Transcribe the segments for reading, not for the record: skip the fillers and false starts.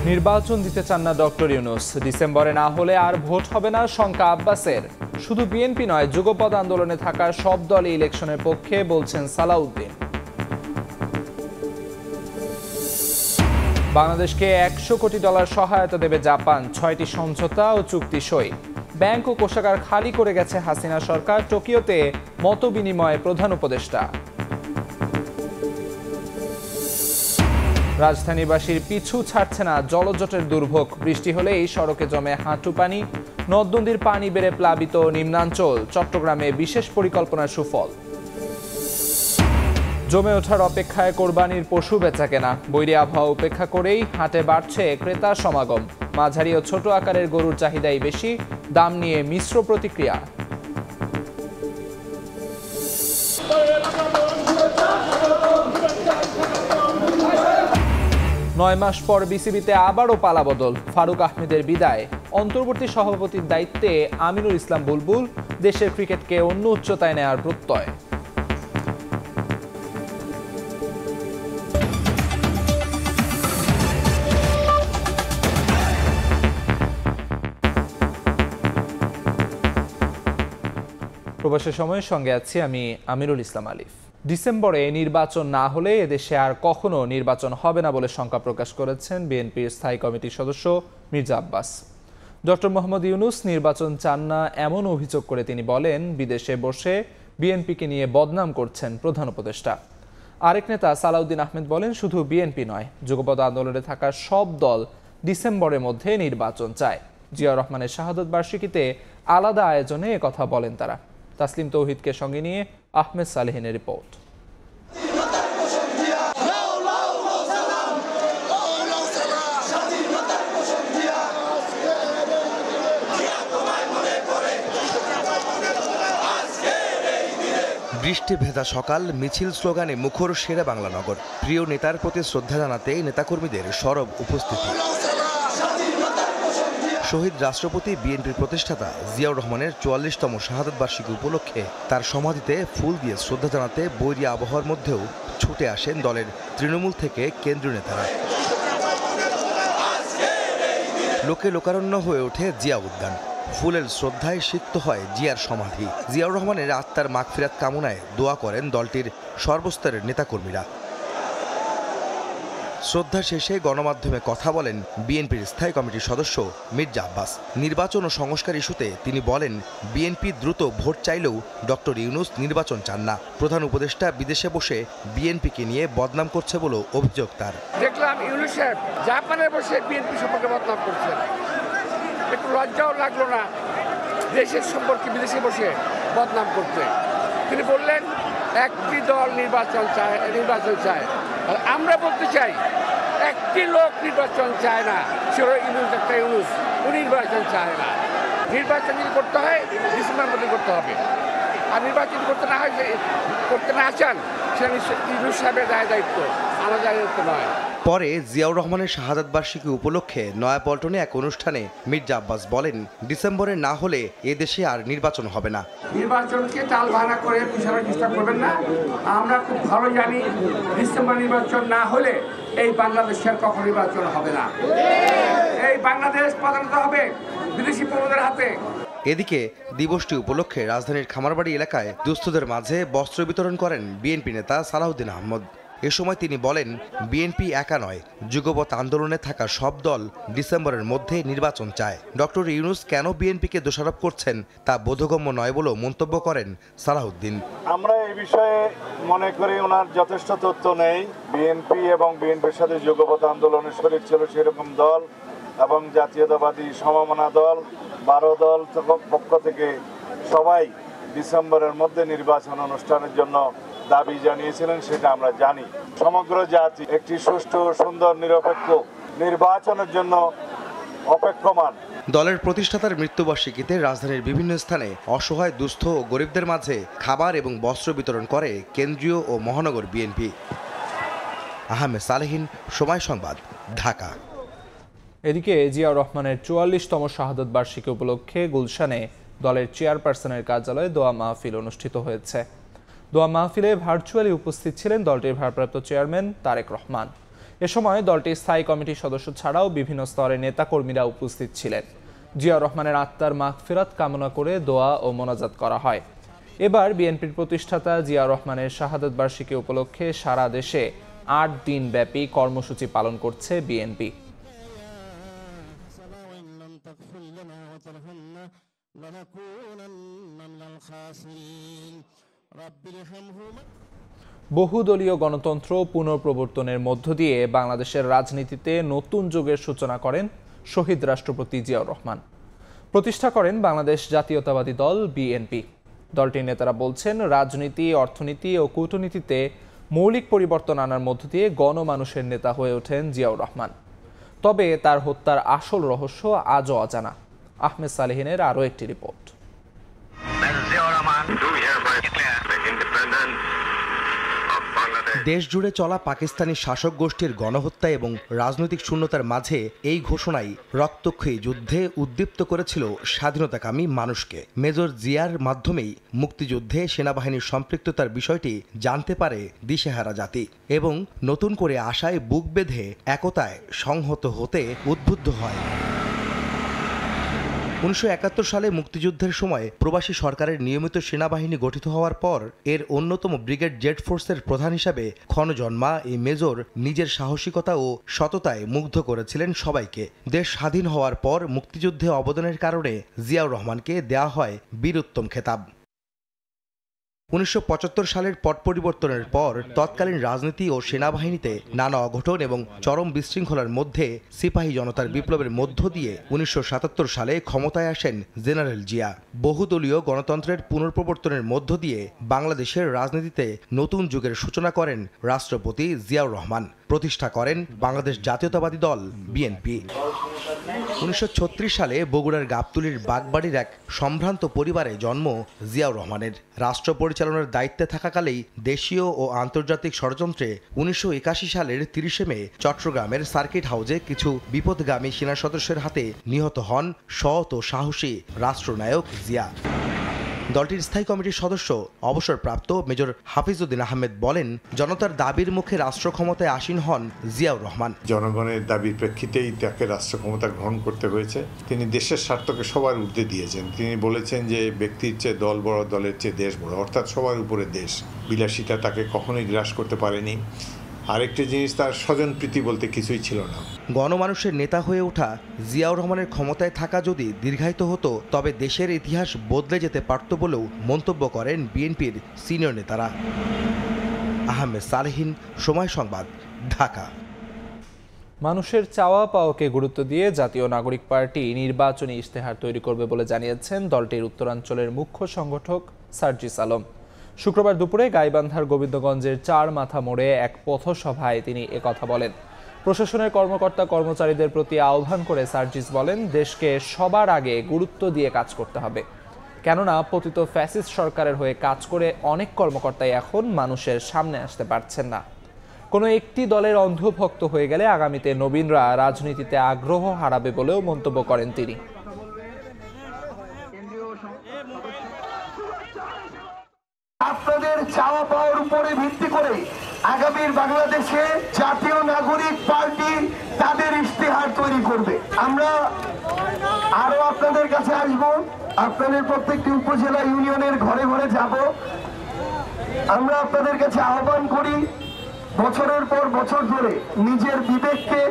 নির্বাচন দিতে চান না ডক্টর ইউনূস। ডিসেম্বরে না হলে আর ভোট হবে না শঙ্কা আব্বাসের। শুধু বিএনপি নয়, যুগপৎ আন্দোলনে থাকা সব দলই ইলেকশনের পক্ষে বলছেন সালাউদ্দিন। বাংলাদেশকে $100 কোটি সহায়তা দেবে জাপান। 6টি সমঝোতা ও চুক্তি সই। ব্যাংক ও কোষাগার খালি করে গেছে হাসিনা সরকার। টোকিওতে মত বিনিময়ে প্রধান উপদেষ্টা। রাজধানীবাসীর পিছু ছাড়ছে না জলজটের দুর্ভোগ। বৃষ্টি হলেই সড়কে জমে হাঁটু পানি। নদ নদীর পানি বেড়ে প্লাবিত নিম্নাঞ্চল। চট্টগ্রামে বিশেষ পরিকল্পনার সুফল। জমে ওঠার অপেক্ষায় কোরবানির পশু বেচাকেনা। বৈরী আবহাওয়া উপেক্ষা করেই হাটে বাড়ছে ক্রেতা সমাগম। মাঝারি ও ছোট আকারের গরুর চাহিদাই বেশি। দাম নিয়ে মিশ্র প্রতিক্রিয়া। 9 মাস পর বিসিবিতে আবারও পালাবদল। ফারুক আহমেদের বিদায়। অন্তর্বর্তী সভাপতির দায়িত্বে আমিনুল ইসলাম বুলবুল। দেশের ক্রিকেটকে অন্য উচ্চতায় নেয়ার প্রত্যয়। প্রবাসের সময়ের সঙ্গে আছি আমি আমিরুল ইসলাম আলিফ। ডিসেম্বরে নির্বাচন না হলে এদেশে আর কখনো নির্বাচন হবে না বলে শঙ্কা প্রকাশ করেছেন বিএনপির স্থায়ী কমিটির সদস্য মির্জা আব্বাস। ডক্টর মোহাম্মদ ইউনূস নির্বাচন চান না এমন অভিযোগ করে তিনি বলেন, বিদেশে বসে বিএনপিকে নিয়ে বদনাম করছেন প্রধান উপদেষ্টা। আরেক নেতা সালাউদ্দিন আহমেদ বলেন, শুধু বিএনপি নয়, যুগপৎ আন্দোলনে থাকা সব দল ডিসেম্বরের মধ্যে নির্বাচন চায়। জিয়াউর রহমানের শাহাদত বার্ষিকীতে আলাদা আয়োজনে একথা বলেন তারা। তাসলিম তৌহিদকে সঙ্গে নিয়ে আহমেদ সালেহিনের রিপোর্ট। বৃষ্টি ভেজা সকাল, মিছিল স্লোগানে মুখর শেরে বাংলা নগর। প্রিয় নেতার প্রতি শ্রদ্ধা জানাতে নেতাকর্মীদের সরব উপস্থিতি। শহীদ রাষ্ট্রপতি বিএনপির প্রতিষ্ঠাতা জিয়াউর রহমানের 44তম শাহাদত বার্ষিকী উপলক্ষে তার সমাধিতে ফুল দিয়ে শ্রদ্ধা জানাতে বৈরী আবহাওয়ার মধ্যেও ছুটে আসেন দলের তৃণমূল থেকে কেন্দ্রীয় নেতারা। লোকে লোকারণ্য হয়ে ওঠে জিয়া উদ্যান। ফুলের শ্রদ্ধায় সিক্ত হয় জিয়ার সমাধি। জিয়াউর রহমানের আত্মার মাগফিরাত কামনায় দোয়া করেন দলটির সর্বস্তরের নেতাকর্মীরা। শ্রদ্ধা শেষে গণমাধ্যমে কথা বলেন বিএনপির স্থায়ী কমিটির সদস্য মির্জা আব্বাস। নির্বাচন ও সংস্কার ইস্যুতে তিনি বলেন, বিএনপি দ্রুত ভোট চাইলেও ডক্টর ইউনূস নির্বাচন চান না। প্রধান উপদেষ্টা বিদেশে বসে বিএনপিকে নিয়ে বদনাম করছে বলে অভিযোগ তার। দেখলাম ইউনূস সাহেব জাপানে বসে বিএনপি সম্পর্কে বদনাম করছেন। একটু লজ্জাও লাগলো না দেশের সম্পর্কে বিদেশে বসে বদনাম করতে? তিনি বললেন, একটি দল নির্বাচন চায়। আর আমরা বলতে চাই, একটি লোক নির্বাচন চায় না, সে হলো ইউনূস, ডক্টর ইউনূস। উনি নির্বাচন চায় না। নির্বাচন যদি করতে হয় ডিসেম্বরের মধ্যে করতে হবে। আর নির্বাচন করতে না চান, সেটা ইউনূস সাহেবের দায়িত্ব, আমার দায়িত্ব নয়। পরে জিয়াউর রহমানের শাহাদত বার্ষিকী উপলক্ষে নয়াপল্টনে এক অনুষ্ঠানে মির্জা আব্বাস বলেন, ডিসেম্বরে না হলে এদেশে আর নির্বাচন হবে না। নির্বাচনকে টাল ভাড়া করে পিছনে চেষ্টা করবেন না। আমরা খুব ভালো জানি, ডিসেম্বর নির্বাচন না হলে এই বাংলাদেশের কখনো নির্বাচন হবে না। এই বাংলাদেশ প্রধানত হবে বিদেশি প্রভুদের হাতে। এদিকে দিবসটি উপলক্ষে রাজধানীর খামারবাড়ি এলাকায় দুস্থদের মাঝে বস্ত্র বিতরণ করেন বিএনপি নেতা সালাউদ্দিন আহমদ। এ সময় তিনি বলেন, বিএনপি একা নয়, যুগপৎ আন্দোলনে থাকা সব দল ডিসেম্বরের মধ্যে নির্বাচন চায়। ডক্টর ইউনূস কেন বিএনপিকে দোষারোপ করছেন তা বোধগম্য নয় বলেও মন্তব্য করেন সালাউদ্দিন। আমরা এই বিষয়ে মনে করি ওনার যথেষ্ট তথ্য নেই। বিএনপি এবং বিএনপির সাথে যুগপৎ আন্দোলনে শরীক ছিল সেরকম দল এবং জাতীয়তাবাদী সমমনা দল 12 দল পক্ষ থেকে সবাই ডিসেম্বরের মধ্যে নির্বাচন অনুষ্ঠানের জন্য দাবি জানিয়েছিলেন, সেটা আমরা জানি। সমগ্র জাতি একটি সুষ্ঠু, সুন্দর, নিরপেক্ষ নির্বাচনের জন্য অপেক্ষমান। দলের প্রতিষ্ঠাতার মৃত্যুবার্ষিকীতে রাজধানীর বিভিন্ন স্থানে অসহায়, দুস্থ ও গরিবদের মাঝে খাবার এবং বস্ত্র বিতরণ করে কেন্দ্রীয় ও মহানগর বিএনপি। আহমেদ সালেহিন, সময় সংবাদ, ঢাকা। এদিকে জিয়াউর রহমানের 44তম শাহাদত বার্ষিকী উপলক্ষে গুলশানে দলের চেয়ারপারসনের কার্যালয়ে দোয়া মাহফিল অনুষ্ঠিত হয়েছে। দোয়া মাহফিলে ভার্চুয়ালি উপস্থিত ছিলেন দলটির ভারপ্রাপ্ত চেয়ারম্যান তারেক রহমান। এ সময় দলটির স্থায়ী কমিটির সদস্য ছাড়াও বিভিন্ন স্তরের নেতাকর্মীরা উপস্থিত ছিলেন। জিয়াউর রহমানের আত্মার মাগফিরাত কামনা করে দোয়া ও মোনাজাত করা হয়। এবার বিএনপির প্রতিষ্ঠাতা জিয়াউর রহমানের শাহাদাত বার্ষিকী উপলক্ষে সারা দেশে ৮ দিন ব্যাপী কর্মসূচি পালন করছে বিএনপি। বহুদলীয় গণতন্ত্র পুনঃপ্রবর্তনের মধ্য দিয়ে বাংলাদেশের রাজনীতিতে নতুন যুগের সূচনা করেন শহীদ রাষ্ট্রপতি জিয়াউর রহমান। প্রতিষ্ঠা করেন বাংলাদেশ জাতীয়তাবাদী দল বিএনপি। দলটির নেতারা বলছেন, রাজনীতি, অর্থনীতি ও কূটনীতিতে মৌলিক পরিবর্তন আনার মধ্য দিয়ে গণমানুষের নেতা হয়ে ওঠেন জিয়াউর রহমান। তবে তার হত্যার আসল রহস্য আজও অজানা। আহমেদ সালেহিনের আরও একটি রিপোর্ট। দেশ জুড়ে চলা পাকিস্তানি শাসক গোষ্ঠীর গণহত্যা এবং রাজনৈতিক শূন্যতার মাঝে এই ঘোষণাই রক্তক্ষয়ী যুদ্ধে উদ্দীপ্ত করেছিল স্বাধীনতাকামী মানুষকে। মেজর জিয়ার মাধ্যমেই মুক্তিযুদ্ধে সেনাবাহিনীর সম্পৃক্ততার বিষয়টি জানতে পারে দিশেহারা জাতি এবং নতুন করে আশায় বুক বেঁধে একতায় সংহত হতে উদ্বুদ্ধ হয়। 1971 সালে মুক্তিযুদ্ধের সময় প্রবাসী সরকারের নিয়মিত সেনাবাহিনী গঠিত হওয়ার পর এর অন্যতম ব্রিগেড জেট ফোর্সের প্রধান হিসাবে ক্ষণজন্মা এই মেজর নিজের সাহসিকতা ও সততায় মুগ্ধ করেছিলেন সবাইকে। দেশ স্বাধীন হওয়ার পর মুক্তিযুদ্ধে অবদানের কারণে জিয়াউর রহমানকে দেয়া হয় বীরোত্তম খেতাব। 1975 সালের পট পরিবর্তনের পর তৎকালীন রাজনীতি ও সেনাবাহিনীতে নানা অঘটন এবং চরম বিশৃঙ্খলার মধ্যে সিপাহী জনতার বিপ্লবের মধ্য দিয়ে 1977 সালে ক্ষমতায় আসেন জেনারেল জিয়া। বহুদলীয় গণতন্ত্রের পুনঃপ্রবর্তনের মধ্য দিয়ে বাংলাদেশের রাজনীতিতে নতুন যুগের সূচনা করেন রাষ্ট্রপতি জিয়াউর রহমান। প্রতিষ্ঠা করেন বাংলাদেশ জাতীয়তাবাদী দল বিএনপি। 1936 সালে বগুড়ার গাবতলীর বাগবাড়ির এক সম্ভ্রান্ত পরিবারে জন্ম জিয়াউর রহমানের। রাষ্ট্র পরিচালনার দায়িত্বে থাকাকালেই দেশীয় ও আন্তর্জাতিক ষড়যন্ত্রে 1981 সালের 30 মে চট্টগ্রামের সার্কিট হাউজে কিছু বিপদগামী সেনা সদস্যের হাতে নিহত হন সৎ ও সাহসী রাষ্ট্রনায়ক জিয়া। দলটির স্থায়ী কমিটির সদস্য অবসরপ্রাপ্ত মেজর হাফিজউদ্দিন আহমেদ বলেন, জনতার দাবির মুখে রাষ্ট্র ক্ষমতায় আসীন হন জিয়াউর রহমান। জনগণের দাবির প্রেক্ষিতেই তাকে রাষ্ট্র ক্ষমতা গ্রহণ করতে হয়েছে। তিনি দেশের স্বার্থকে সবার ঊর্ধ্বে দিয়েছেন। তিনি বলেছেন যে ব্যক্তির চেয়ে দল বড়, দলের চেয়ে দেশ বড়, অর্থাৎ সবার উপরে দেশ। বিলাসিতা তাকে কখনোই গ্রাস করতে পারেনি। আরেকটি জিনিস, তার স্বজনপ্রীতি বলতে কিছুই ছিল না। গণমানুষের নেতা হয়ে ওঠা জিয়াউর রহমানের ক্ষমতায় থাকা যদি দীর্ঘায়িত হতো তবে দেশের ইতিহাস বদলে যেতে পারত বলেও মন্তব্য করেন বিএনপির সিনিয়র নেতারা। আহমেদ সালেহিন, সময় সংবাদ, ঢাকা। মানুষের চাওয়া পাওয়াকে গুরুত্ব দিয়ে জাতীয় নাগরিক পার্টি নির্বাচনী ইশতেহার তৈরি করবে বলে জানিয়েছেন দলটির উত্তরাঞ্চলের মুখ্য সংগঠক সার্জিস আলম। শুক্রবার দুপুরে গাইবান্ধার গোবিন্দগঞ্জের 4 মাথা মোড়ে এক পথসভায় তিনি একথা বলেন। প্রশাসনের কর্মকর্তা কর্মচারীদের প্রতি আহ্বান করে সার্জিস বলেন, দেশকে সবার আগে গুরুত্ব দিয়ে কাজ করতে হবে। কেননা পতিত ফ্যাসিস্ট সরকারের হয়ে কাজ করে অনেক কর্মকর্তাই এখন মানুষের সামনে আসতে পারছেন না। কোনো একটি দলের অন্ধভক্ত হয়ে গেলে আগামীতে নবীনরা রাজনীতিতে আগ্রহ হারাবে বলেও মন্তব্য করেন তিনি। আপনাদের চাওয়া পাওয়ার উপরে ভিত্তি করে আগামীর বাংলাদেশে জাতীয় নাগরিক পার্টি তাদের ইশতেহার তৈরি করবে। আমরা আরো আপনাদের কাছে আসব, আপনাদের প্রত্যেকটি উপজেলা ইউনিয়নের ঘরে ঘরে যাব। আমরা আপনাদের কাছে আহ্বান করি, বছরের পর বছর ধরে নিজের বিবেককে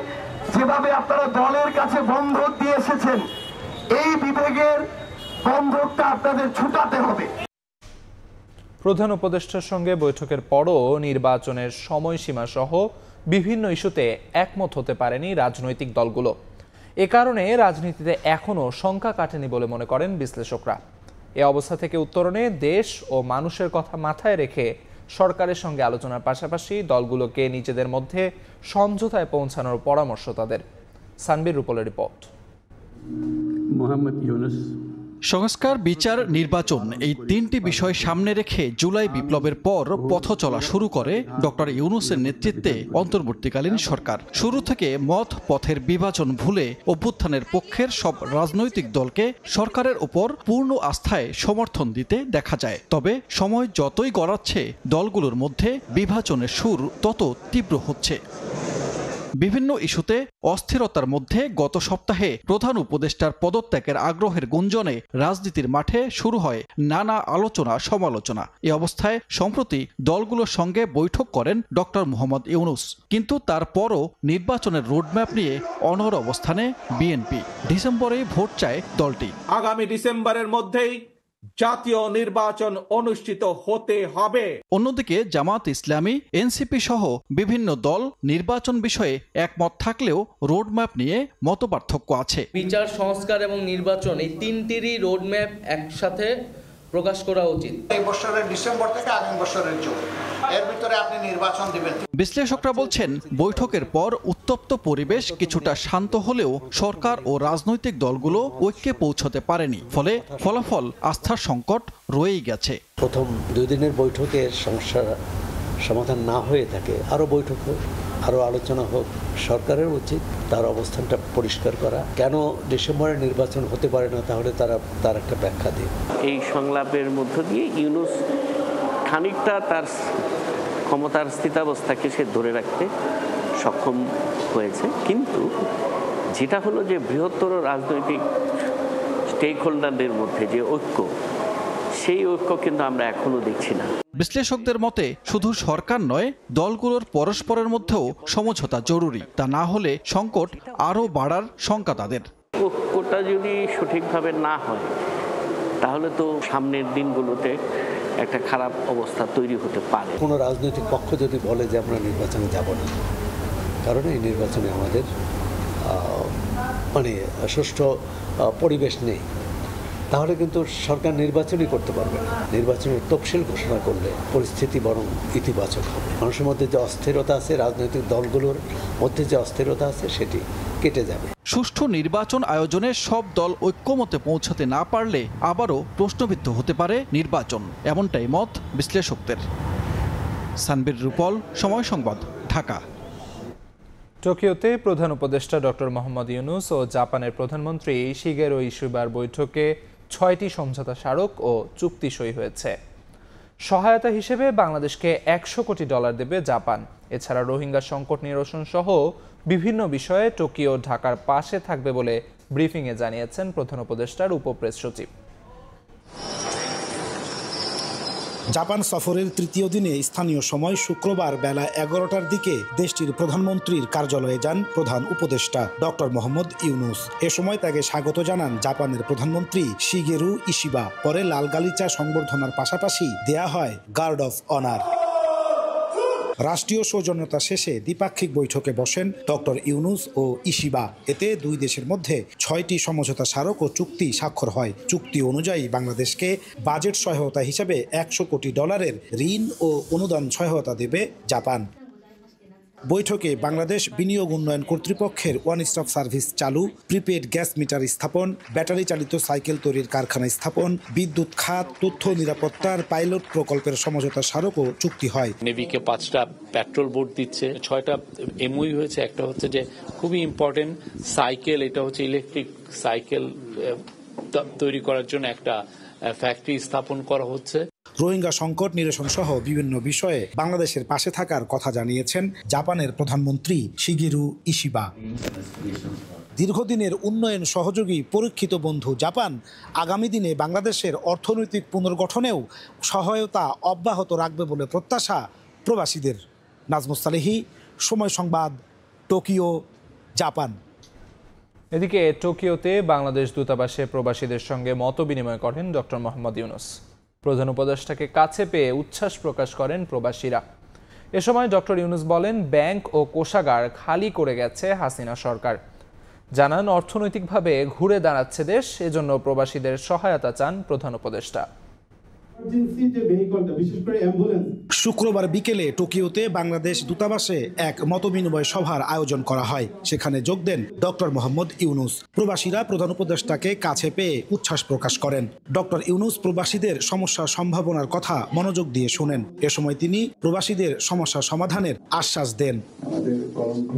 যেভাবে আপনারা দলের কাছে বন্ধক দিয়ে এসেছেন, এই বিবেকের বন্ধকটা আপনাদের ছুটাতে হবে। প্রধান উপদেষ্টার সঙ্গে বৈঠকের পরও নির্বাচনের সময়সীমা সহ বিভিন্ন ইস্যুতে একমত হতে পারেনি রাজনৈতিক দলগুলো। এ কারণে রাজনীতিতে এখনও শঙ্কা কাটেনি বলে মনে করেন বিশ্লেষকরা। এ অবস্থা থেকে উত্তরণে দেশ ও মানুষের কথা মাথায় রেখে সরকারের সঙ্গে আলোচনার পাশাপাশি দলগুলোকে নিজেদের মধ্যে সমঝোতায় পৌঁছানোর পরামর্শ তাদের। সানবির রূপলের রিপোর্ট। সংস্কার, বিচার, নির্বাচন এই 3টি বিষয় সামনে রেখে জুলাই বিপ্লবের পর পথ চলা শুরু করে ডক্টর ইউনূসের নেতৃত্বে অন্তর্বর্তীকালীন সরকার। শুরু থেকে মত পথের বিভাজন ভুলে অভ্যুত্থানের পক্ষের সব রাজনৈতিক দলকে সরকারের উপর পূর্ণ আস্থায় সমর্থন দিতে দেখা যায়। তবে সময় যতই গড়াচ্ছে দলগুলোর মধ্যে বিভাজনের সুর তত তীব্র হচ্ছে। বিভিন্ন ইস্যুতে অস্থিরতার মধ্যে গত সপ্তাহে প্রধান উপদেষ্টার পদত্যাগের আগ্রহের গুঞ্জনে রাজনীতির মাঠে শুরু হয় নানা আলোচনা সমালোচনা। এ অবস্থায় সম্প্রতি দলগুলোর সঙ্গে বৈঠক করেন ডক্টর মোহাম্মদ ইউনূস, কিন্তু তারপরও নির্বাচনের রোডম্যাপ নিয়ে অনড় অবস্থানে বিএনপি। ডিসেম্বরেই ভোট চায় দলটি। আগামী ডিসেম্বরের মধ্যেই জাতীয় নির্বাচন অনুষ্ঠিত হতে হবে। অন্যদিকে জামাত ইসলামী, এনসিপি সহ বিভিন্ন দল নির্বাচন বিষয়ে একমত থাকলেও রোডম্যাপ নিয়ে মতপার্থক্য আছে। বিচার সংস্কার এবং নির্বাচন এই তিনটিরই রোডম্যাপ একসাথে প্রকাশ করা উচিত। এই বছরের ডিসেম্বর থেকে আগামী বছরের জুন এর ভিতরে আপনি নির্বাচন দিবেন। বিশ্লেষকরা বলছেন, বৈঠকের পর উত্তপ্ত পরিবেশ কিছুটা শান্ত হলেও সরকার ও রাজনৈতিক দলগুলো ঐক্যে পৌঁছতে পারেনি, ফলে ফলাফল আস্থার সংকট রয়েই গেছে। প্রথম 2 দিনের বৈঠকের সমস্যার সমাধান না হয়ে থাকে, আরও বৈঠক হোক, আরও আলোচনা হোক। সরকারের উচিত তার অবস্থানটা পরিষ্কার করা। কেন ডিসেম্বরে নির্বাচন হতে পারে না, তাহলে তার একটা ব্যাখ্যা দিন। এই সংলাপের মধ্য দিয়ে ইউনূস খানিকটা তার ক্ষমতার স্থিতাবস্থাকে সে ধরে রাখতে সক্ষম হয়েছে, কিন্তু যেটা হলো যে বৃহত্তর রাজনৈতিক স্টেক হোল্ডারদের মধ্যে যে ঐক্য, সেই ঐক্য কিন্তু আমরা এখনো দেখছি না। বিশ্লেষকদের মতে শুধু সরকার নয়, দলগুলোর পরস্পরের মধ্যেও সমঝোতা জরুরি। তা না হলে সংকট আরও বাড়ার শঙ্কা তাদের। ঐক্যটা যদি সঠিকভাবে না হয়, তাহলে তো সামনের দিনগুলোতে একটা খারাপ অবস্থা তৈরি হতে পারে। কোনো রাজনৈতিক পক্ষ যদি বলে যে আমরা নির্বাচনে যাব না, কারণ এই নির্বাচনে আমাদের সুষ্ঠু পরিবেশ নেই, তাহলে কিন্তু সরকার নির্বাচনই করতে পারবে না। নির্বাচনের তফসিল ঘোষণা করলে পরিস্থিতি বরং ইতিবাচক হবে। মানুষের মধ্যে যে অস্থিরতা আছে, রাজনৈতিক দলগুলোর মধ্যে যে অস্থিরতা আছে, সেটি কেটে যাবে। সুষ্ঠু নির্বাচন আয়োজনে সব দল ঐক্যমতে পৌঁছাতে না পারলে আবারও প্রশ্নবিদ্ধ হতে পারে নির্বাচন, এমনটাই মত বিশ্লেষকদের। সানবীর রূপল, সময় সংবাদ, ঢাকা। টোকিওতে প্রধান উপদেষ্টা ডক্টর মোহাম্মদ ইউনূস ও জাপানের প্রধানমন্ত্রী শিগেরো ইশিবার বৈঠকে 6টি সমঝোতা স্মারক ও চুক্তি সই হয়েছে। সহায়তা হিসেবে বাংলাদেশকে $100 কোটি দেবে জাপান। এছাড়া রোহিঙ্গা সংকট নিরসন সহ বিভিন্ন বিষয়ে টোকিও ঢাকার পাশে থাকবে বলে ব্রিফিংয়ে জানিয়েছেন প্রধান উপদেষ্টার উপপ্রেস সচিব। জাপান সফরের তৃতীয় দিনে স্থানীয় সময় শুক্রবার বেলা 11টার দিকে দেশটির প্রধানমন্ত্রীর কার্যালয়ে যান প্রধান উপদেষ্টা ডক্টর মোহাম্মদ ইউনূস। এ সময় তাকে স্বাগত জানান জাপানের প্রধানমন্ত্রী শিগেরু ইশিবা। পরে লাল গালিচা সংবর্ধনার পাশাপাশি দেয়া হয় গার্ড অফ অনার। রাষ্ট্রীয় সৌজন্যতা শেষে দ্বিপাক্ষিক বৈঠকে বসেন ডক্টর ইউনূস ও ইশিবা। এতে দুই দেশের মধ্যে 6টি সমঝোতা স্মারক ও চুক্তি স্বাক্ষর হয়। চুক্তি অনুযায়ী বাংলাদেশকে বাজেট সহায়তা হিসেবে $100 কোটি ঋণ ও অনুদান সহায়তা দেবে জাপান। বৈঠকে বাংলাদেশ বিনিয়োগ উন্নয়ন কর্তৃপক্ষের ওয়ান স্টপ সার্ভিস চালু, প্রিপেড গ্যাস মিটার স্থাপন, ব্যাটারি চালিত সাইকেল তৈরির কারখানা স্থাপন, বিদ্যুৎ খাত, তথ্য নিরাপত্তার পাইলট প্রকল্পের সমঝোতা স্মারকও চুক্তি হয়। নেভিকে 5টা পেট্রোল বোট দিচ্ছে, 6টা এমওইউ হয়েছে। একটা হচ্ছে যে খুবই ইম্পর্টেন্ট সাইকেল, এটা হচ্ছে ইলেকট্রিক সাইকেল তৈরি করার জন্য একটা ফ্যাক্টরি স্থাপন করা হচ্ছে। রোহিঙ্গা সংকট নিরসন সহ বিভিন্ন বিষয়ে বাংলাদেশের পাশে থাকার কথা জানিয়েছেন জাপানের প্রধানমন্ত্রী শিগেরু ইশিবা। দীর্ঘদিনের উন্নয়ন সহযোগী পরীক্ষিত বন্ধু জাপান আগামী দিনে বাংলাদেশের অর্থনৈতিক পুনর্গঠনেও সহায়তা অব্যাহত রাখবে বলে প্রত্যাশা প্রবাসীদের। নাজমুস সালেহী, সময় সংবাদ, টোকিও, জাপান। এদিকে টোকিওতে বাংলাদেশ দূতাবাসে প্রবাসীদের সঙ্গে মতবিনিময় করেন ডক্টর মোহাম্মদ ইউনূস। প্রধান উপদেষ্টাকে কাছে পেয়ে উচ্ছ্বাস প্রকাশ করেন প্রবাসীরা। এ সময় ডক্টর ইউনূস বলেন, ব্যাংক ও কোষাগার খালি করে গেছে হাসিনা সরকার। জানান, অর্থনৈতিকভাবে ঘুরে দাঁড়াচ্ছে দেশ, এজন্য প্রবাসীদের সহায়তা চান প্রধান উপদেষ্টা। শুক্রবার বিকেলে টোকিওতে বাংলাদেশ দূতাবাসে এক মতবিনিময় সভার আয়োজন করা হয়। সেখানে যোগ দেন ডক্টর মোহাম্মদ ইউনূস। প্রবাসীরা প্রধান উপদেষ্টাকে কাছে পেয়ে উচ্ছ্বাস প্রকাশ করেন। ডক্টর ইউনূস প্রবাসীদের সমস্যা সম্ভাবনার কথা মনোযোগ দিয়ে শোনেন। এ সময় তিনি প্রবাসীদের সমস্যা সমাধানের আশ্বাস দেন।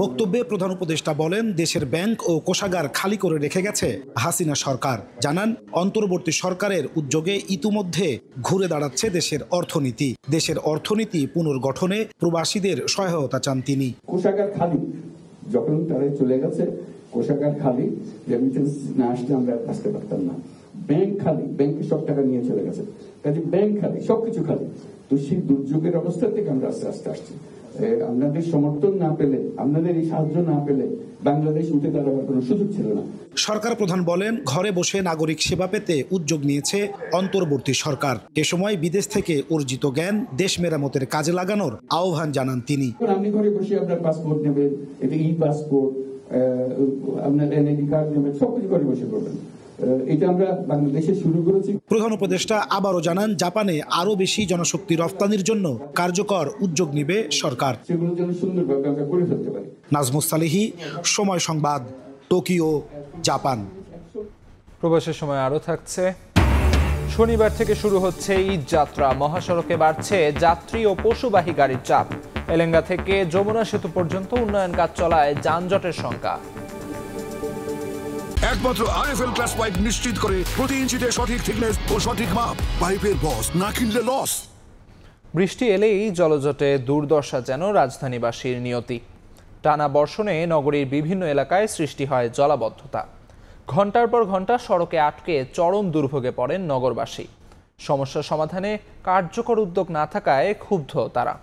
বক্তব্যে প্রধান উপদেষ্টা বলেন, দেশের ব্যাংক ও কোষাগার খালি করে রেখে গেছে হাসিনা সরকার। জানান, অন্তর্বর্তী সরকারের উদ্যোগে ইতিমধ্যে ঘুরে দাঁড়াচ্ছে দেশের অর্থনীতি। দেশের অর্থনীতি পুনর্গঠনে প্রবাসীদের সহায়তা চান তিনি। কোষাগার খালি, যখন তারা চলে গেছে কোষাগার খালি, রেমিটেন্স না আসলে আমরা আসতে পারতাম না। ব্যাংক খালি, ব্যাংকে সব টাকা নিয়ে চলে গেছে, কাজে ব্যাংক খালি, সবকিছু খালি। তো সেই দুর্যোগের অবস্থা থেকে আমরা আস্তে আস্তে আসছি। আপনাদের সমর্থন না পেলে, আপনাদের এই সাহায্য না পেলে বাংলাদেশ উঠে দাঁড়াবার কোনো সুযোগ ছিল না। সরকার প্রধান বলেন, ঘরে বসে নাগরিক সেবা পেতে উদ্যোগ নিয়েছে অন্তর্বর্তী সরকার। এ সময় বিদেশ থেকে অর্জিত জ্ঞান দেশ মেরামতের কাজে লাগানোর আহ্বান জানান তিনি। আপনি ঘরে বসে আপনার পাসপোর্ট নেবেন, এটা ই পাসপোর্ট, আপনার এনআইডি কার্ড নেবেন, সবকিছু ঘরে বসে করবেন। এটা আমরা বাংলাদেশে শুরু করেছি। প্রধান উপদেষ্টা আবারও জানান, জাপানে আরো বেশি জনশক্তি রফতানির জন্য কার্যকর উদ্যোগ নেবে সরকার। সেগুলো যেন সুন্দরভাবে আমরা করে ফেলতে পারি। নাজমুস সালেহী, সময় সংবাদ, টোকিও, জাপান। প্রবাসের সময় আরও থাকছে। শনিবার থেকে শুরু হচ্ছে ঈদ যাত্রা। মহাসড়কে বাড়ছে যাত্রী ও পশুবাহী গাড়ির চাপ। এলেঙ্গা থেকে যমুনা সেতু পর্যন্ত উন্নয়ন কাজ চলায় যানজটের সংখ্যা। একমাত্র আরএফএল ক্লাস পাইপ নিশ্চিত করে প্রতি ইঞ্চিতে সঠিক থিকনেস ও সঠিক মাপ। পাইপের বস, না কিনলে লস। বৃষ্টি এলেই জলজটে দুর্দশা যেন রাজধানীবাসীর নিয়তি। টানা বর্ষণে নগরীর বিভিন্ন এলাকায় সৃষ্টি হয় জলাবদ্ধতা। ঘণ্টার পর ঘণ্টা সড়কে আটকে চরম দুর্ভোগে পড়েন নগরবাসী। সমস্যা সমাধানে কার্যকর উদ্যোগ না থাকায় ক্ষুব্ধ তারা।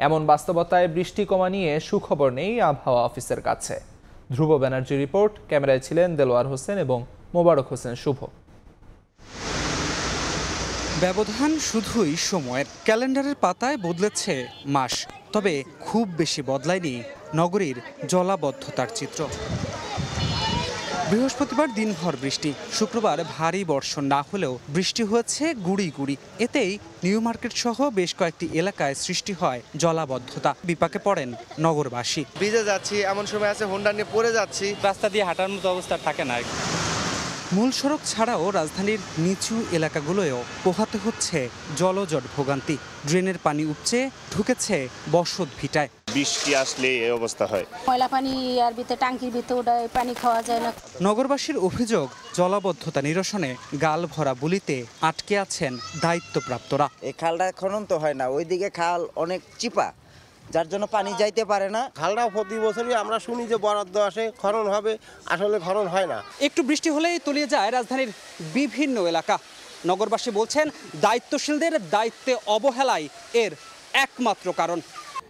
এমন বাস্তবতায় বৃষ্টি কমা নিয়ে সুখবর নেই আবহাওয়া অফিসের কাছে। ধ্রুব ব্যানার্জি রিপোর্ট, ক্যামেরায় ছিলেন দেলোয়ার হোসেন এবং মোবারক হোসেন শুভ। ব্যবধান শুধুই সময়ের। ক্যালেন্ডারের পাতায় বদলেছে মাস, তবে খুব বেশি বদলায়নি নগরীর জলাবদ্ধতার চিত্র। বৃহস্পতিবার দিনভর বৃষ্টি, শুক্রবার ভারী বর্ষণ না হলেও বৃষ্টি হয়েছে গুড়ি গুড়ি। এতেই নিউ মার্কেট সহ বেশ কয়েকটি এলাকায় সৃষ্টি হয় জলাবদ্ধতা। বিপাকে পড়েন নগরবাসী। ভিজে যাচ্ছি, এমন সময় আছে হোন্ডা নিয়ে পড়ে যাচ্ছি, রাস্তা দিয়ে হাঁটার মতো অবস্থা থাকে না। মূল সড়ক ছাড়াও রাজধানীর নিচু এলাকাগুলোয়ও পোহাতে হচ্ছে জলজট ভোগান্তি। ড্রেনের পানি উপচে ঢুকেছে বসত ভিটায়। বৃষ্টি আসলে এই অবস্থা হয়। ময়লা পানি আর ভিতরে ট্যাঙ্কির ভিতরে পানি খাওয়া যায় না। নগরবাসীর অভিযোগ, জলাবদ্ধতা নিরসনে গাল ভরা বুলিতে আটকে আছেন দায়িত্বপ্রাপ্তরা। এই খালটা খনন তো হয় না, ওইদিকে খাল অনেক চিপা, যার জন্য পানি যাইতে পারে না। খালটা প্রতি বছরই আমরা শুনি যে বরাদ্দ আসে, খনন হবে, আসলে খনন হয় না। একটু বৃষ্টি হলেই তলিয়ে যায় রাজধানীর বিভিন্ন এলাকা। নগরবাসী বলছেন, দায়িত্বশীলদের দায়িত্বে অবহেলাই এর একমাত্র কারণ।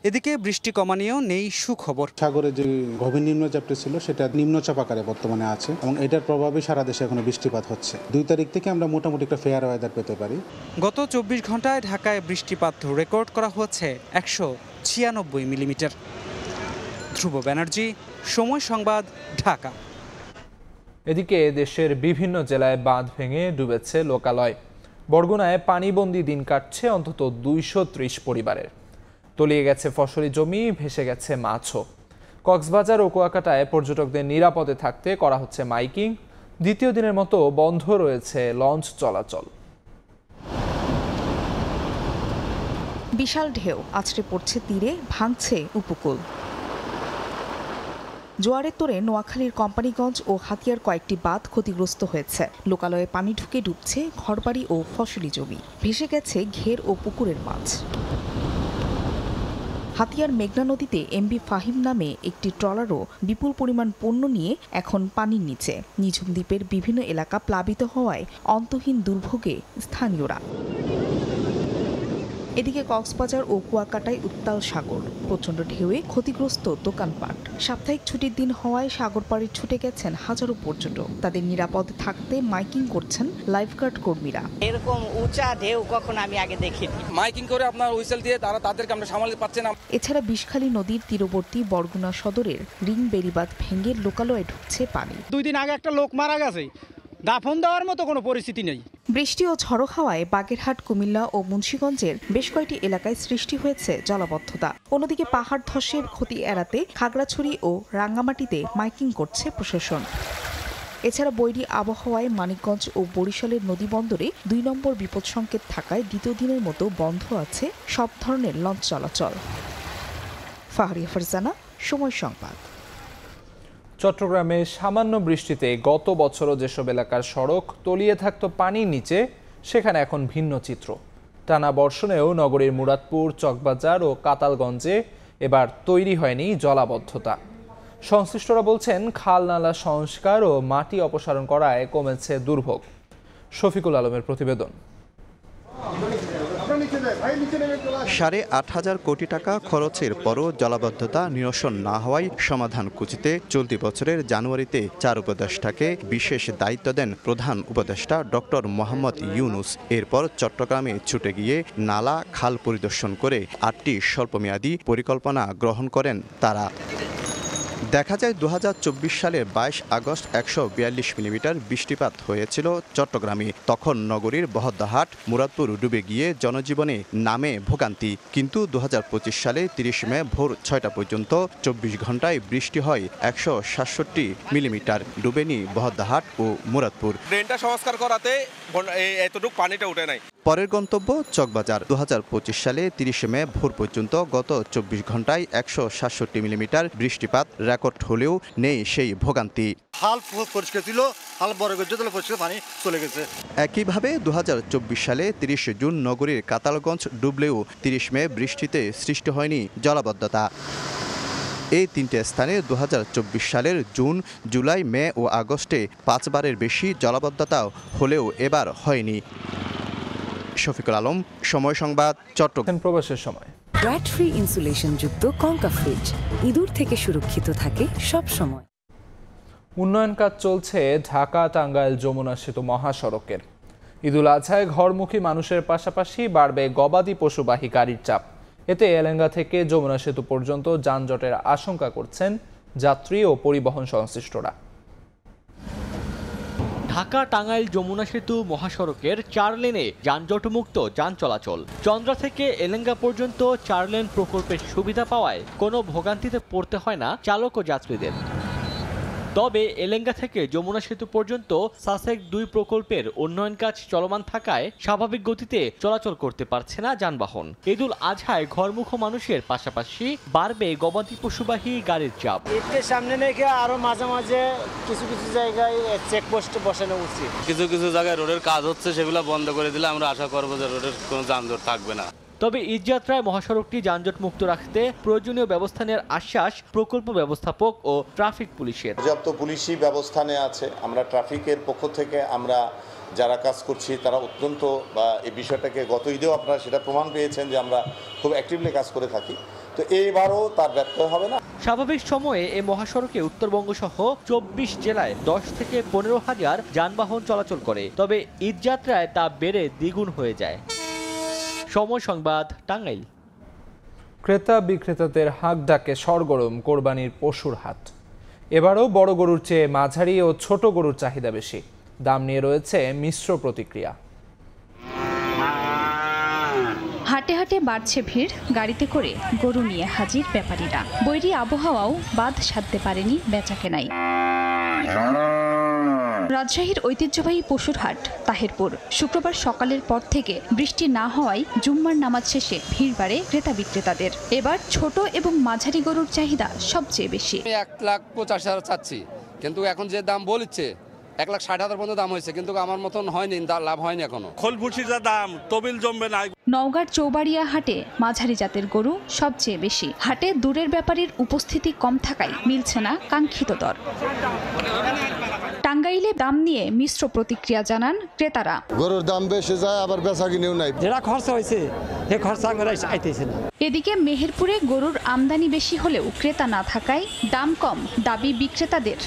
এদিকে বৃষ্টি কমানিয়েও নেই সুখবর। সাগরে যে গভীর নিম্নচাপটা ছিল সেটা নিম্নচাপ আকারে বর্তমানে আছে এবং এটার প্রভাবে সারা দেশে এখনো বৃষ্টিপাত হচ্ছে। 2 তারিখ থেকে আমরা মোটামুটি একটা ফেয়ার ওয়েদার পেতে পারি। গত 24 ঘন্টায় ঢাকায় বৃষ্টিপাত রেকর্ড করা হয়েছে 196 মিলিমিটার। ধ্রুব ব্যানার্জি, সময় সংবাদ, ঢাকা। এদিকে দেশের বিভিন্ন জেলায় বাঁধ ভেঙে ডুবেছে লোকালয়। বরগুনায় পানিবন্দী দিন কাটছে অন্তত 230 পরিবারের। তলিয়ে গেছে ফসলি জমি, ভেসে গেছে মাছও। কক্সবাজার ও কুয়াকাটায় পর্যটকদের নিরাপদে থাকতে করা হচ্ছে মাইকিং। দ্বিতীয় দিনের মতো বন্ধ রয়েছে লঞ্চ চলাচল। বিশাল ঢেউ আছড়ে পড়ছে তীরে, ভাঙছে উপকূল। জোয়ারের তোড়ে নোয়াখালীর কোম্পানিগঞ্জ ও হাতিয়ার কয়েকটি বাঁধ ক্ষতিগ্রস্ত হয়েছে। লোকালয়ে পানি ঢুকে ডুবছে ঘরবাড়ি ও ফসলি জমি। ভেসে গেছে ঘের ও পুকুরের মাছ। হাতিয়ার মেঘনা নদীতে এমবি ফাহিম নামে একটি ট্রলারও বিপুল পরিমাণ পণ্য নিয়ে এখন পানির নিচে। নিঝুম দ্বীপের বিভিন্ন এলাকা প্লাবিত হওয়ায় অন্তহীন দুর্ভোগে স্থানীয়রা। এদিকে কক্সবাজার ও কুয়াকাটায় উত্তাল সাগর, প্রচণ্ড ঢেউয়ে ক্ষতিগ্রস্ত দোকানপাট। সাপ্তাহিক ছুটির দিন হওয়ায় সাগর পাড়ে ছুটে গেছেন হাজারো পর্যটক। তাদের নিরাপদে থাকতে মাইকিং করছেন লাইফগার্ড কর্মীরা। এরকম উঁচা ঢেউ কখন আমি আগে দেখিনি। মাইকিং করে আপনার হুইসেল দিয়ে তাদেরকে আমরা সামাল পাচ্ছে না। এছাড়া বিষখালী নদীর তীরবর্তী বরগুনা সদরের রিং বেড়িবাঁধ ভেঙে লোকালয়ে ঢুকছে পানি। 2 দিন আগে একটা লোক মারা গেছে, দাফন দেওয়ার মতো কোনো পরিস্থিতি নেই। বৃষ্টি ও ঝড়ো হাওয়ায় বাগেরহাট, কুমিল্লা ও মুন্সিগঞ্জের বেশ কয়েকটি এলাকায় সৃষ্টি হয়েছে জলাবদ্ধতা। অন্যদিকে পাহাড় ধসের ক্ষতি এড়াতে খাগড়াছড়ি ও রাঙ্গামাটিতে মাইকিং করছে প্রশাসন। এছাড়া বৈরী আবহাওয়ায় মানিকগঞ্জ ও বরিশালের নদীবন্দরে 2 নম্বর বিপদ সংকেত থাকায় দ্বিতীয় দিনের মতো বন্ধ আছে সব ধরনের লঞ্চ চলাচল। ফাহরিয়া ফারজানা, সময় সংবাদ। চট্টগ্রামে সামান্য বৃষ্টিতে গত বছরও যেসব এলাকার সড়ক তলিয়ে থাকত পানির নিচে, সেখানে এখন ভিন্ন চিত্র। টানা বর্ষণেও নগরীর মুরাদপুর, চকবাজার ও কাতালগঞ্জে এবার তৈরি হয়নি জলাবদ্ধতা। সংশ্লিষ্টরা বলছেন, খাল নালা সংস্কার ও মাটি অপসারণ করায় কমেছে দুর্ভোগ। শফিকুল আলমের প্রতিবেদন। 8,500 কোটি টাকা খরচের পরও জলাবদ্ধতা নিরসন না হওয়ায় সমাধান খুঁজতে চলতি বছরের জানুয়ারিতে 4 উপদেষ্টাকে বিশেষ দায়িত্ব দেন প্রধান উপদেষ্টা ডক্টর মোহাম্মদ ইউনুস। এরপর চট্টগ্রামে ছুটে গিয়ে নালা খাল পরিদর্শন করে 8টি স্বল্পমেয়াদী পরিকল্পনা গ্রহণ করেন তারা। দেখা যায় 2024 সালের 22 আগস্ট 142 মিলিমিটার বৃষ্টিপাত হয়েছিল চট্টগ্রামে। তখন নগরীর বহদ্দাহাট, মুরাদপুর ডুবে গিয়ে জনজীবনে নামে ভোগান্তি। কিন্তু 2025 সালে 30 মে ভোর 6টা পর্যন্ত 24 ঘন্টায় বৃষ্টি হয় 167 মিলিমিটার। ডুবেনি বহদ্দাহাট ও মুরাদপুর। ড্রেনটা সংস্কার করাতে এতটুকু পানিটা উঠে নাই। পরের গন্তব্য চকবাজার। 2025 সালে 30 মে ভোর পর্যন্ত গত 24 ঘন্টায় 167 মিলিমিটার বৃষ্টিপাত রেকর্ড হলেও নেই সেই ভোগান্তি। হাল পরিষ্কার ছিল, হাল বড় পরিষ্কার পানি চলে গেছে। একইভাবে 2024 সালে 30 জুন নগরীর কাতালগঞ্জ ডুবলেও 30 মে বৃষ্টিতে সৃষ্টি হয়নি জলাবদ্ধতা। এই 3টে স্থানে 2024 সালের জুন, জুলাই, মে ও আগস্টে 5 বারের বেশি জলাবদ্ধতা হলেও এবার হয়নি। শফিকুল আলম, সময় সংবাদ, চট্টগ্রাম। প্রবাসের সময়। ব্র্যাড ফ্রি ইনসুলেশন যুক্ত কঙ্কা ফ্রিজ ইঁদুর থেকে সুরক্ষিত থাকে সব সময়। উন্নয়ন কাজ চলছে ঢাকা টাঙ্গাইল যমুনা সেতু মহাসড়কের। ঈদুল আজহায় ঘরমুখী মানুষের পাশাপাশি বাড়বে গবাদি পশুবাহী গাড়ির চাপ। এতে এলেঙ্গা থেকে যমুনা সেতু পর্যন্ত যানজটের আশঙ্কা করছেন যাত্রী ও পরিবহন সংশ্লিষ্টরা। ঢাকা টাঙ্গাইল যমুনা সেতু মহাসড়কের 4 লেনে যানজটমুক্ত যান চলাচল। চন্দ্রা থেকে এলেঙ্গা পর্যন্ত 4 লেন প্রকল্পের সুবিধা পাওয়ায় কোনো ভোগান্তিতে পড়তে হয় না চালক ও যাত্রীদের। তবে এলেঙ্গা থেকে যমুনা সেতু পর্যন্ত সাসেক 2 প্রকল্পের উন্নয়ন কাজ চলমান থাকায় স্বাভাবিক গতিতে চলাচল করতে পারছে না যানবাহন। ঈদুল আজহায় ঘরমুখী মানুষের পাশাপাশি বাড়বে গবাদি পশুবাহী গাড়ির চাপ। ঈদের সামনে রেখে আরো মাঝে মাঝে কিছু কিছু জায়গায় চেকপোস্ট বসানো উচিত। কিছু কিছু জায়গায় রোডের কাজ হচ্ছে, সেগুলো বন্ধ করে দিলে আমরা আশা করবো যে রোডের কোনো যানজট থাকবে না। তবে ঈদযাত্রায় মহাসড়কটি যানজট মুক্ত রাখতে প্রয়োজনীয় ব্যবস্থা নেওয়ার আশ্বাস প্রকল্প ব্যবস্থাপক ও ট্রাফিক পুলিশের। পর্যাপ্ত পুলিশি ব্যবস্থা নেওয়া আছে। আমরা ট্রাফিকের পক্ষ থেকে আমরা যারা কাজ করছি তারা অত্যন্ত এই বিষয়টাকে গত ঈদেও আপনারা সেটা প্রমাণ পেয়েছেন যে আমরা খুব অ্যাক্টিভলি কাজ করে থাকি। তো এইবারও তার ব্যত্যয় হবে না। স্বাভাবিক সময়ে এই মহাসড়কে উত্তরবঙ্গ সহ 24 জেলায় 10 থেকে 15 হাজার যানবাহন চলাচল করে। তবে ঈদযাত্রায় তা বেড়ে দ্বিগুণ হয়ে যায়। সময় সংবাদ, টাঙ্গাইল। ক্রেতা বিক্রেতাদের হাঁক ডাকে সরগরম কোরবানির পশুর হাট। এবারও বড় গরুর চেয়ে মাঝারি ও ছোট গরুর চাহিদা বেশি। দাম নিয়ে রয়েছে মিশ্র প্রতিক্রিয়া। হাটে হাটে বাড়ছে ভিড়, গাড়িতে করে গরু নিয়ে হাজির ব্যাপারীরা। বৈরী আবহাওয়াও বাদ সাধতে পারেনি বেচাকেনাই। রাজশাহীর ঐতিহ্যবাহী পশুর হাট তাহেরপুর। শুক্রবার সকালের পর থেকে বৃষ্টি না হওয়ায় জুম্মার নামাজ শেষে ভিড় বাড়ে ক্রেতা বিক্রেতাদের। এবার ছোট এবং মাঝারি গরুর চাহিদা সবচেয়ে বেশি। 1,85,000 চাচ্ছি, কিন্তু এখন যে দাম বলছে 1,60,000 পর্যন্ত দাম হয়েছে, কিন্তু আমার মতন হয়নি, লাভ হয়নি এখনো। খোলভুসির যা দাম তবিল জমবে না। নওগাঁর চৌবাড়িয়া হাটে মাঝারি জাতের গরু সবচেয়ে বেশি। হাটে দূরের ব্যাপারীর উপস্থিতি কম থাকায় মিলছে না কাঙ্ক্ষিত দর। টাঙ্গাইলে দাম নিয়ে মিশ্র প্রতিক্রিয়া জানান ক্রেতারা। গরুর দাম বেশি যায়, আবার বেচা কিনেও নাই। যেটা খরচা হয়েছে সে খরচা আইতেছে না। এদিকে মেহেরপুরে গরুর আমদানি বেশি হলেও ক্রেতা না থাকায় দাম কম দাবি বিক্রেতাদের।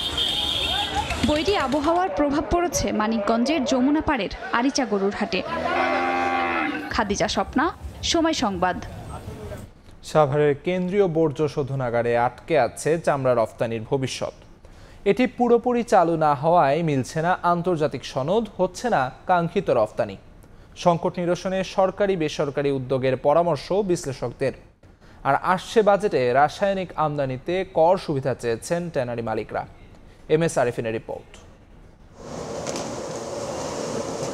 বৈরী আবহাওয়ার প্রভাব পড়েছে মানিকগঞ্জের যমুনা পাড়ের আরিচা গরুর হাটে। খাদিজা স্বপ্না, সময় সংবাদ। সাভারের কেন্দ্রীয় বর্জ্য শোধনাগারে আটকে আছে চামড়া রফতানির ভবিষ্যৎ। এটি পুরোপুরি চালু না হওয়ায় মিলছে না আন্তর্জাতিক সনদ, হচ্ছে না কাঙ্ক্ষিত রফতানি। সংকট নিরসনে সরকারি বেসরকারি উদ্যোগের পরামর্শ বিশ্লেষকদের। আর আসছে বাজেটে রাসায়নিক আমদানিতে কর সুবিধা চেয়েছেন ট্যানারি মালিকরা। MS আরিফিনের রিপোর্ট।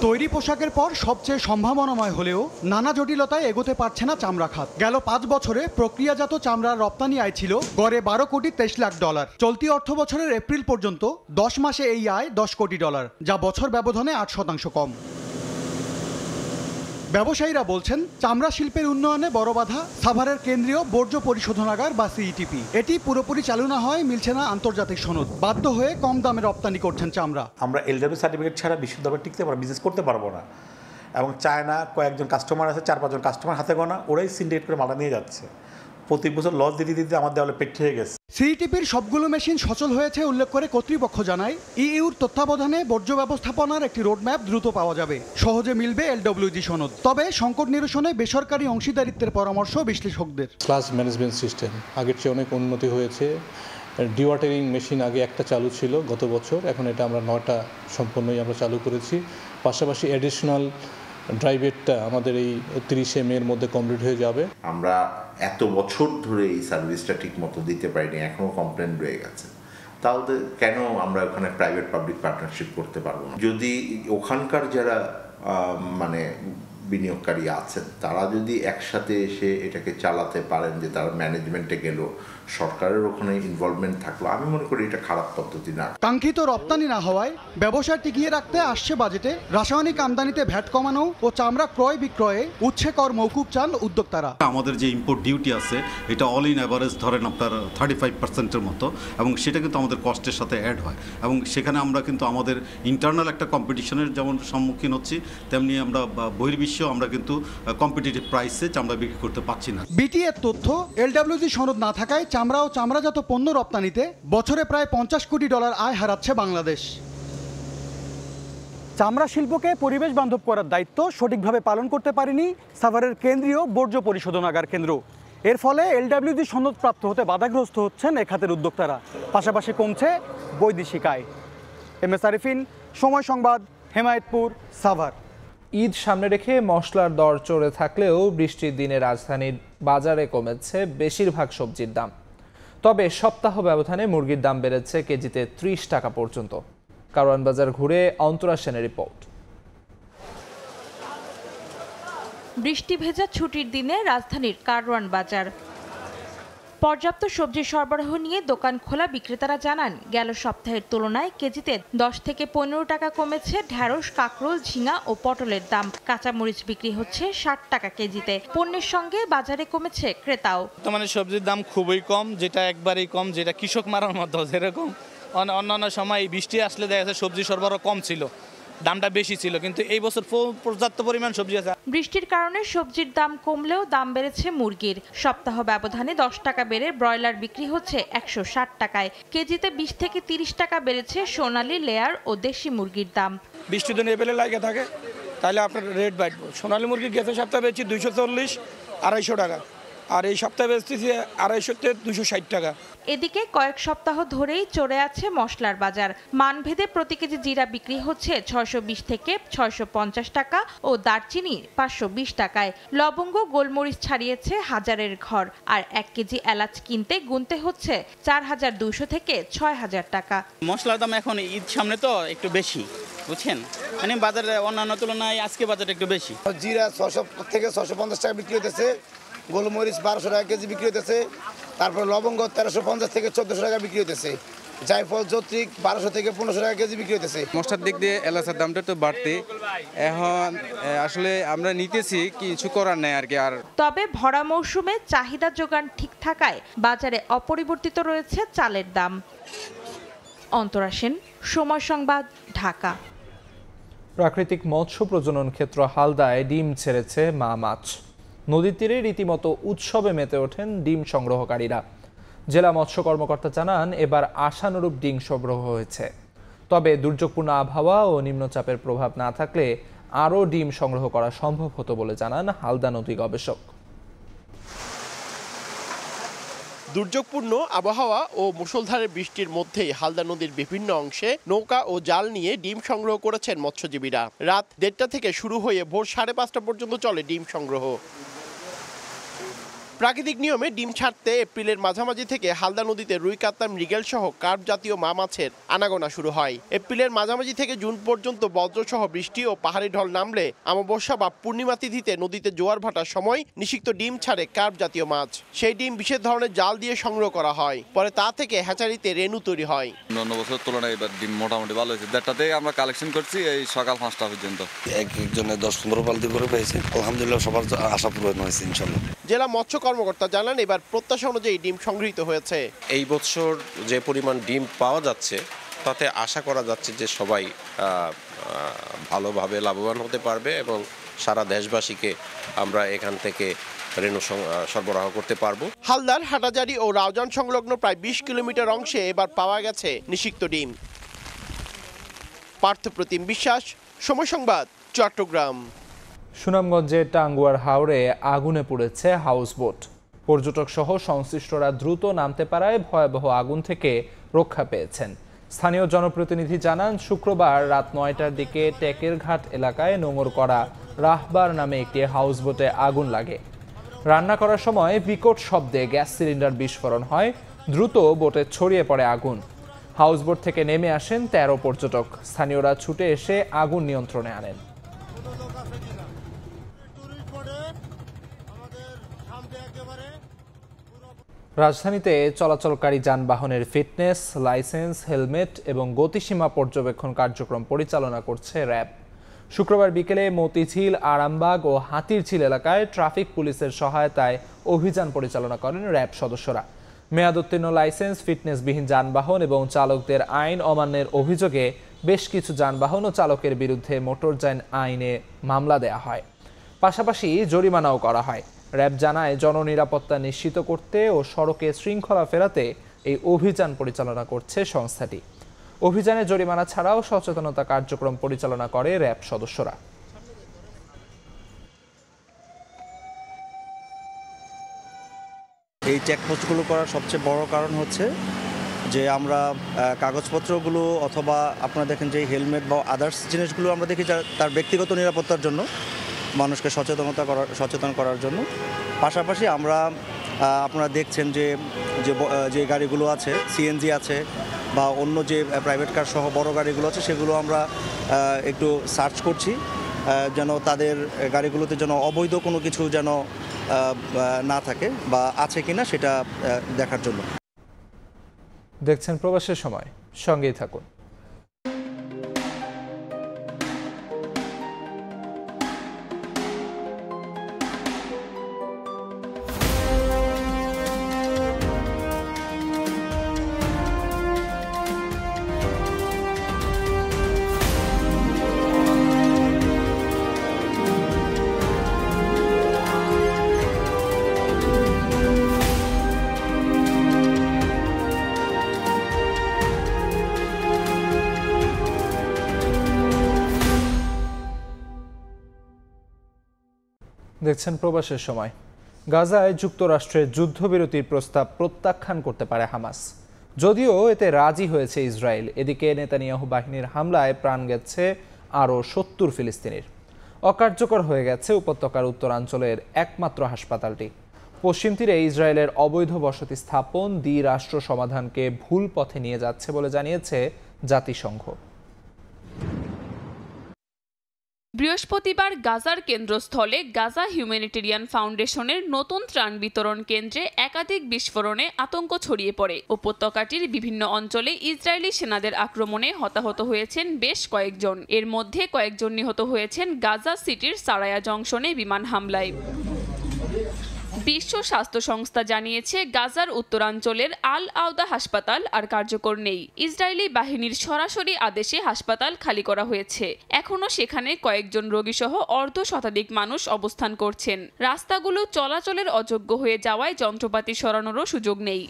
তৈরি পোশাকের পর সবচেয়ে সম্ভাবনাময় হলেও নানা জটিলতায় এগোতে পারছে না চামড়া খাত। গেল 5 বছরে প্রক্রিয়াজাত চামড়ার রপ্তানি আয় ছিল গড়ে $12,23,00,000। চলতি অর্থ বছরের এপ্রিল পর্যন্ত 10 মাসে এই আয় $10 কোটি, যা বছর ব্যবধানে 8% কম। ব্যবসায়ীরা বলছেন চামড়া শিল্পের উন্নয়নে বড় বাধা সাভারের কেন্দ্রীয় বর্জ্য পরিশোধনাগার বা সিইটিপি। এটি পুরোপুরি চালু না হয় মিলছে না আন্তর্জাতিক সনদ, বাধ্য হয়ে কম দামে রপ্তানি করছেন চামড়া। আমরা LW সার্টিফিকেট ছাড়া বিশ্ববিদ্যালয়ে টিকতে পারবো, বিজনেস করতে পারবো না। এবং চায়না কয়েকজন কাস্টমার আছে, 4-5 জন কাস্টমার হাতে গোনা, ওরাই সিন্ডিকেট করে মালটা নিয়ে যাচ্ছে। প্রতি বছর লস দিতে দিতে আমার দেওয়ালে পেট হয়ে গেছে। সিইটিপির সবগুলো মেশিন সচল হয়েছে উল্লেখ করে কর্তৃপক্ষ জানায় ইইউর তত্ত্বাবধানে বর্জ্য ব্যবস্থাপনার একটি রোডম্যাপ দ্রুত পাওয়া যাবে, সহজে মিলবে LWG সনদ। তবে সংকট নিরসনে বেসরকারি অংশীদারিত্বের পরামর্শ বিশ্লেষকদের। ক্লাস ম্যানেজমেন্ট সিস্টেম আগের চেয়ে অনেক উন্নতি হয়েছে। ডিওয়াটারিং মেশিন আগে একটা চালু ছিল গত বছর, এখন এটা আমরা 9টা সম্পূর্ণই আমরা চালু করেছি। পাশাপাশি অ্যাডিশনাল ড্রাইভেটটা আমাদের এই 30 মের মধ্যে কমপ্লিট হয়ে যাবে। আমরা এত বছর ধরে এই সার্ভিসটা ঠিক মতো দিতে পারিনি, এখনও কমপ্লেন রয়ে গেছে। তাহলে কেন আমরা ওখানে প্রাইভেট পাবলিক পার্টনারশিপ করতে পারবো না? যদি ওখানকার যারা মানে বিনিয়োগকারী আছেন তারা যদি একসাথে এসে এটাকে চালাতে পারেন, যে তারা ম্যানেজমেন্টে গেল, সরকারের ওখানে ইনভলভমেন্ট থাকলো, আমি মনে করি এটা খারাপ পদ্ধতি না। কাঙ্ক্ষিত রপ্তানি না হওয়ায় ব্যবসা টিকিয়ে রাখতে আসছে বাজেটে রাসায়নিক আমদানিতে ভ্যাট কমানো ও চামড়া ক্রয় বিক্রয়ে উচ্ছে কর মওকুফ চান উদ্যোক্তারা। আমাদের যে ইম্পোর্ট ডিউটি আছে এটা অল ইন অ্যাভারেজ ধরেন আপনার 35%-এর মতো, এবং সেটা কিন্তু আমাদের কস্টের সাথে অ্যাড হয়, এবং সেখানে আমরা কিন্তু আমাদের ইন্টারনাল একটা কম্পিটিশনের যেমন সম্মুখীন হচ্ছি, তেমনি আমরা বহির্বিশ্ব আমরা কিন্তু কম্পিটিটিভ প্রাইসে চামড়া বিক্রি করতে পারছি না। বিটিএর তথ্য LWG সনদ না থাকায় চামড়া ও চামড়াজাত পণ্য রপ্তানিতে বছরে প্রায় $50 কোটি আয় হারাচ্ছে বাংলাদেশ। চামড়া শিল্পকে পরিবেশ বান্ধব করার দায়িত্ব সঠিকভাবে পালন করতে পারেনি সাভারের কেন্দ্রীয় বর্জ্য পরিশোধনাগার কেন্দ্র। এর ফলে LWG সনদ প্রাপ্ত হতে বাধাগ্রস্ত হচ্ছেন এ খাতের উদ্যোক্তারা, পাশাপাশি কমছে বৈদেশিক আয়। MS আরিফিন, সময় সংবাদ, হেমায়েতপুর, সাভার। ঈদ সামনে রেখে মশলার দর চড়ে থাকলেও বৃষ্টির দিনে রাজধানীর বাজারে কমেছে বেশিরভাগ সবজির দাম। তবে সপ্তাহ ব্যবধানে মুরগির দাম বেড়েছে কেজিতে 30 টাকা পর্যন্ত। কারওয়ান বাজার ঘুরে অন্তরা সেনের রিপোর্ট। বৃষ্টি ভেজা ছুটির দিনে রাজধানীর কারওয়ান বাজার। পর্যাপ্ত সবজি সরবরাহ নিয়ে দোকান খোলা বিক্রেতারা জানান, গেল সপ্তাহের তুলনায় কেজিতে 10 থেকে 15 টাকা কমেছে ঢেঁড়স, কাঁকরোল, ঝিঙা ও পটলের দাম। কাঁচামরিচ বিক্রি হচ্ছে 60 টাকা কেজিতে। পণ্যের সঙ্গে বাজারে কমেছে ক্রেতাও। বর্তমানে সবজির দাম খুবই কম, যেটা একবারেই কম, যেটা কৃষক মারার মতো। যেরকম অন্যান্য সময় বৃষ্টি আসলে দেখা যাচ্ছে সবজি সরবরাহ কম ছিল, দামটা বেশি ছিল, কিন্তু এই বছর পর্যাপ্ত পরিমাণ সবজি আছে। বৃষ্টির কারণে সবজির দাম কমলেও দাম বেড়েছে মুরগির। সপ্তাহ ব্যবধানে 10 টাকা বেড়ে ব্রয়লার বিক্রি হচ্ছে 160 টাকায়। কেজিতে 20 থেকে 30 টাকা বেড়েছে সোনালী, লেয়ার ও দেশি মুরগির দাম। বৃষ্টি দিন এবেলে লাগে থাকে, তাহলে আপনার রেট বাড়বে। সোনালী মুরগি গেছে সপ্তাহে বেচছি 240, 250 টাকা, আর এই সপ্তাহে বেচতেছি 250 থেকে 260 টাকা। এদিকে কয়েক সপ্তাহ ধরেই চড়ে আছে মশলার বাজার। মানভেদে প্রতি কেজি জিরা বিক্রি হচ্ছে 620 থেকে 650 টাকা ও দারচিনি 520 টাকায়। লবঙ্গ, গোলমরিচ ছাড়িয়েছে হাজারের ঘর। আর 1 কেজি এলাচ কিনতে গুনতে হচ্ছে 4200 থেকে 6000 টাকা। মশলার দাম এখন ঈদ সামনে তো একটু বেশি, বুঝছেন, মানে বাজারে অন্যান্য তুলনায় আজকে বাজারটা একটু বেশি। জিরা 600 থেকে 650 টাকা বিক্রি হতেছে, গোলমরিচ 1200 টাকা কেজি বিক্রি হতেছে, তারপর লবঙ্গ 1350 থেকে 1400 টাকা বিক্রি হতেছে, জায়ফল, জত্রিক 1200 থেকে 1500 টাকা কেজি বিক্রি হতেছে। মশলার দিক দিয়ে এলাচের দামটা তো বাড়তে, এখন আসলে আমরা নিতেছি, কিছু করার নেই আর কি। আর তবে ভরা মৌসুমে চাহিদা যোগান ঠিক থাকায় বাজারে অপরিবর্তিত রয়েছে চালের দাম। অন্তরা সেন, সময় সংবাদ, ঢাকা। প্রাকৃতিক মৎস্য প্রজনন ক্ষেত্র হালদায় ডিম ছেড়েছে মা মাছ। নদীর তীরে রীতিমতো উৎসবে মেতে ওঠেন ডিম সংগ্রহকারীরা। জেলা মৎস্য কর্মকর্তা জানান, এবার আশানুরূপ ডিম সংগ্রহ হয়েছে। তবে দুর্যোগপূর্ণ আবহাওয়া ও নিম্নচাপের প্রভাব না থাকলে আরও ডিম সংগ্রহ করা সম্ভব হতো বলে জানান হালদা নদী গবেষক। দুর্যোগপূর্ণ আবহাওয়া ও মুষলধারে বৃষ্টির মধ্যেই হালদা নদীর বিভিন্ন অংশে নৌকা ও জাল নিয়ে ডিম সংগ্রহ করেছেন মৎস্যজীবীরা। রাত 1:30 থেকে শুরু হয়ে ভোর 5:30 পর্যন্ত চলে ডিম সংগ্রহ। প্রাকৃতিক নিয়মে ডিম ছাড়তে এপ্রিলের মাঝামাঝি থেকে হালদা নদীতে রুই, কাতলা, মৃগেল সহ কার্প জাতীয় মাছের আনাগোনা শুরু হয়। এপ্রিলের মাঝামাঝি থেকে জুন পর্যন্ত বজ্রসহ বৃষ্টি ও পাহাড়ি ঢল নামলে অমাবস্যা বা পূর্ণিমা তিথিতে নদীতে জোয়ার ভাটার সময় নিষিক্ত ডিম ছাড়ে কার্প জাতীয় মাছ। সেই ডিম বিশেষ ধরনের জাল দিয়ে সংগ্রহ করা হয়, পরে তা থেকে হ্যাচারিতে রেণু তৈরি হয়। অন্য বছরের তুলনায় এবার ডিম মোটামুটি ভালো হয়েছে। 1:30 থেকে আমরা কালেকশন করছি এই সকাল 5টা পর্যন্ত। একজনের 10-15 বালতি করে পেয়েছে। আলহামদুলিল্লাহ সবার আশা পূরণ হয়েছে ইনশাআল্লাহ। জেলা মৎস্য কর্মকর্তা জানান, এবার প্রত্যাশা অনুযায়ী ডিম সংগৃহীত হয়েছে। এই বছর যে পরিমাণ ডিম পাওয়া যাচ্ছে তাতে আশা করা যাচ্ছে যে সবাই ভালোভাবে লাভবান হতে পারবে এবং সারা দেশবাসীকে আমরা এখান থেকে রেণু সরবরাহ করতে পারবো। হালদার, হাটাজারি ও রাউজান সংলগ্ন প্রায় 20 কিলোমিটার অংশে এবার পাওয়া গেছে নিষিক্ত ডিম। পার্থপ্রতিম বিশ্বাস, সময় সংবাদ, চট্টগ্রাম। সুনামগঞ্জের টাঙ্গুয়ার হাওরে আগুনে পুড়েছে হাউসবোট। পর্যটক সহ সংশ্লিষ্টরা দ্রুত নামতে পারায় ভয়াবহ আগুন থেকে রক্ষা পেয়েছেন। স্থানীয় জনপ্রতিনিধি জানান, শুক্রবার রাত 9টার দিকে টেকের ঘাট এলাকায় নোঙর করা রাহবার নামে একটি হাউসবোটে আগুন লাগে। রান্না করার সময় বিকট শব্দে গ্যাস সিলিন্ডার বিস্ফোরণ হয়। দ্রুত বোটে ছড়িয়ে পড়ে আগুন। হাউসবোট থেকে নেমে আসেন 13 পর্যটক। স্থানীয়রা ছুটে এসে আগুন নিয়ন্ত্রণে আনেন। রাজধানীতে চলাচলকারী যানবাহনের ফিটনেস, লাইসেন্স, হেলমেট এবং গতিসীমা পর্যবেক্ষণ কার্যক্রম পরিচালনা করছে র্যাব। শুক্রবার বিকেলে মতিঝিল, আরামবাগ ও হাতিরঝিল এলাকায় ট্রাফিক পুলিশের সহায়তায় অভিযান পরিচালনা করেন র্যাব সদস্যরা। মেয়াদোত্তীর্ণ লাইসেন্স, ফিটনেসবিহীন যানবাহন এবং চালকদের আইন অমান্যের অভিযোগে বেশ কিছু যানবাহন ও চালকের বিরুদ্ধে মোটরযান আইনে মামলা দেওয়া হয়। পাশাপাশি জরিমানাও করা হয়। র্যাব জানায়, জননিরাপত্তা নিশ্চিত করতে ও সড়কে শৃঙ্খলা ফেরাতে এই অভিযান পরিচালনা করছে সংস্থাটি। অভিযানে জরিমানা ছাড়াও সচেতনতা কার্যক্রম পরিচালনা করে র্যাব সদস্যরা। এই চেকপোস্টগুলো করার সবচেয়ে বড় কারণ হচ্ছে যে আমরা কাগজপত্রগুলো অথবা আপনারা দেখেন যে হেলমেট বা আদার্স জিনিসগুলো আমরা দেখি তার ব্যক্তিগত নিরাপত্তার জন্য, মানুষকে সচেতন করার জন্য। পাশাপাশি আমরা আপনারা দেখছেন যে গাড়িগুলো আছে, সিএনজি আছে বা অন্য যে প্রাইভেট কার সহ বড় গাড়িগুলো আছে, সেগুলো আমরা একটু সার্চ করছি যেন তাদের গাড়িগুলোতে যেন অবৈধ কোনো কিছু যেন না থাকে বা আছে কিনা সেটা দেখার জন্য। দেখছেন প্রবাসের সময়, সঙ্গেই থাকুন। দেখছেন প্রবাসের সময়। গাজায় যুক্তরাষ্ট্রের যুদ্ধবিরতির প্রস্তাব প্রত্যাখ্যান করতে পারে হামাস, যদিও এতে রাজি হয়েছে ইসরায়েল। এদিকে নেতানিয়াহু বাহিনীর হামলায় প্রাণ গেছে আরও 70 ফিলিস্তিনির। অকার্যকর হয়ে গেছে উপত্যকার উত্তরাঞ্চলের একমাত্র হাসপাতালটি। পশ্চিম তীরে ইসরায়েলের অবৈধ বসতি স্থাপন দ্বিরাষ্ট্র সমাধানকে ভুল পথে নিয়ে যাচ্ছে বলে জানিয়েছে জাতিসংঘ। বৃহস্পতিবার গাজার কেন্দ্রস্থলে গাজা হিউম্যানিটেরিয়ান ফাউন্ডেশনের নতুন ত্রাণ বিতরণ কেন্দ্রে একাধিক বিস্ফোরণে আতঙ্ক ছড়িয়ে পড়ে। উপত্যকাটির বিভিন্ন অঞ্চলে ইসরায়েলি সেনাদের আক্রমণে হতাহত হয়েছেন বেশ কয়েকজন। এর মধ্যে কয়েকজন নিহত হয়েছেন গাজা সিটির সারায়া জংশনে বিমান হামলায়। বিশ্ব স্বাস্থ্য সংস্থা জানিয়েছে, গাজার উত্তরাঞ্চলের আল আওদা হাসপাতাল আর কার্যকর নেই। ইসরায়েলি বাহিনীর সরাসরি আদেশে হাসপাতাল খালি করা হয়েছে। এখনও সেখানে কয়েকজন রোগীসহ অর্ধশতাধিক মানুষ অবস্থান করছেন। রাস্তাগুলো চলাচলের অযোগ্য হয়ে যাওয়ায় যন্ত্রপাতি সরানোরও সুযোগ নেই।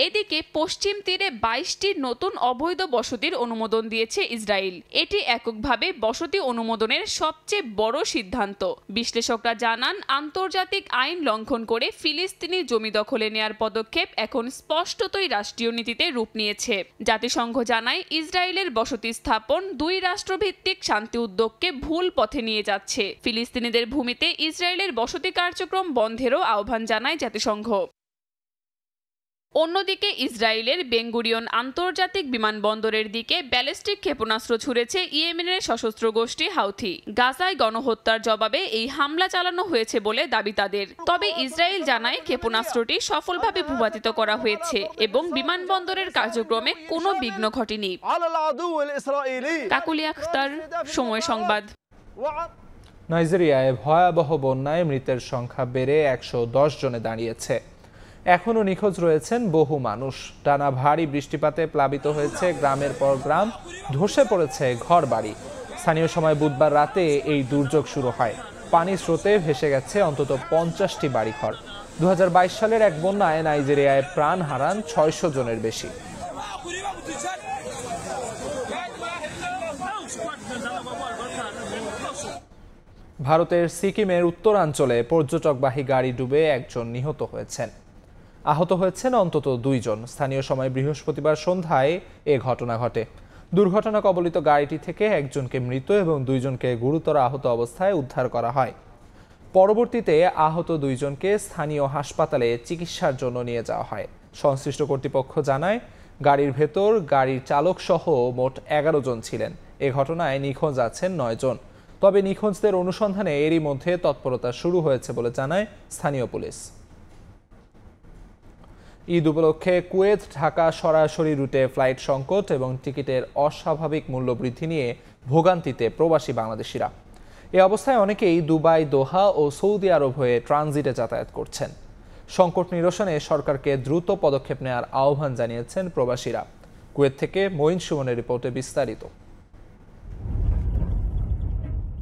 এদিকে পশ্চিম তীরে 22টি নতুন অবৈধ বসতির অনুমোদন দিয়েছে ইসরায়েল। এটি এককভাবে বসতি অনুমোদনের সবচেয়ে বড় সিদ্ধান্ত। বিশ্লেষকরা জানান, আন্তর্জাতিক আইন লঙ্ঘন করে ফিলিস্তিনি জমি দখলে নেয়ার পদক্ষেপ এখন স্পষ্টতই রাষ্ট্রীয় নীতিতে রূপ নিয়েছে। জাতিসংঘ জানায়, ইসরায়েলের বসতি স্থাপন দুই রাষ্ট্রভিত্তিক শান্তি উদ্যোগকে ভুল পথে নিয়ে যাচ্ছে। ফিলিস্তিনিদের ভূমিতে ইসরায়েলের বসতি কার্যক্রম বন্ধেরও আহ্বান জানায় জাতিসংঘ। অন্যদিকে ইসরায়েলের বেঙ্গুরিয়ন আন্তর্জাতিক বিমানবন্দরের দিকে ব্যালিস্টিক ক্ষেপণাস্ত্র ছুড়েছে ইয়েমেনের সশস্ত্র গোষ্ঠী হাউথি। গাজায় গণহত্যার জবাবে এই হামলা চালানো হয়েছে বলে দাবি তাদের। তবে ইসরায়েল জানায়, ক্ষেপণাস্ত্রটি সফলভাবে ভূপাতিত করা হয়েছে এবং বিমানবন্দরের কার্যক্রমে কোনো বিঘ্ন ঘটেনি। কাকুলি আখতার, সময় সংবাদ। নাইজেরিয়ায় ভয়াবহ বন্যায় মৃতের সংখ্যা বেড়ে 110 জনে দাঁড়িয়েছে। এখনও নিখোঁজ রয়েছেন বহু মানুষ। টানা ভারী বৃষ্টিপাতে প্লাবিত হয়েছে গ্রামের পর গ্রাম, ধসে পড়েছে ঘরবাড়ি। স্থানীয় সময় বুধবার রাতে এই দুর্যোগ শুরু হয়। পানির স্রোতে ভেসে গেছে অন্তত 50টি বাড়িঘর। 2022 সালের এক বন্যায় নাইজেরিয়ায় প্রাণ হারান 600 জনের বেশি। ভারতের সিকিমের উত্তরাঞ্চলে পর্যটকবাহী গাড়ি ডুবে একজন নিহত হয়েছেন। আহত হয়েছেন অন্তত 2 জন। স্থানীয় সময় বৃহস্পতিবার সন্ধ্যায় এ ঘটনা ঘটে। দুর্ঘটনা কবলিত গাড়িটি থেকে একজনকে মৃত এবং 2 জনকে গুরুতর আহত অবস্থায় উদ্ধার করা হয়। পরবর্তীতে আহত 2 জনকে স্থানীয় হাসপাতালে চিকিৎসার জন্য নিয়ে যাওয়া হয়। সংশ্লিষ্ট কর্তৃপক্ষ জানায়, গাড়ির ভেতর গাড়ির চালক সহ মোট 11 জন ছিলেন। এ ঘটনায় নিখোঁজ আছেন 9 জন। তবে নিখোঁজদের অনুসন্ধানে এরই মধ্যে তৎপরতা শুরু হয়েছে বলে জানায় স্থানীয় পুলিশ। ঈদ উপলক্ষে কুয়েত ঢাকা সরাসরি রুটে ফ্লাইট সংকট এবং টিকিটের অস্বাভাবিক মূল্য বৃদ্ধি নিয়ে ভোগান্তিতে প্রবাসী বাংলাদেশিরা। এ অবস্থায় অনেকেই দুবাই, দোহা ও সৌদি আরব হয়ে ট্রানজিটে যাতায়াত করছেন। সংকট নিরসনে সরকারকে দ্রুত পদক্ষেপ নেওয়ার আহ্বান জানিয়েছেন প্রবাসীরা। কুয়েত থেকে মঈন সুমনের রিপোর্টে বিস্তারিত।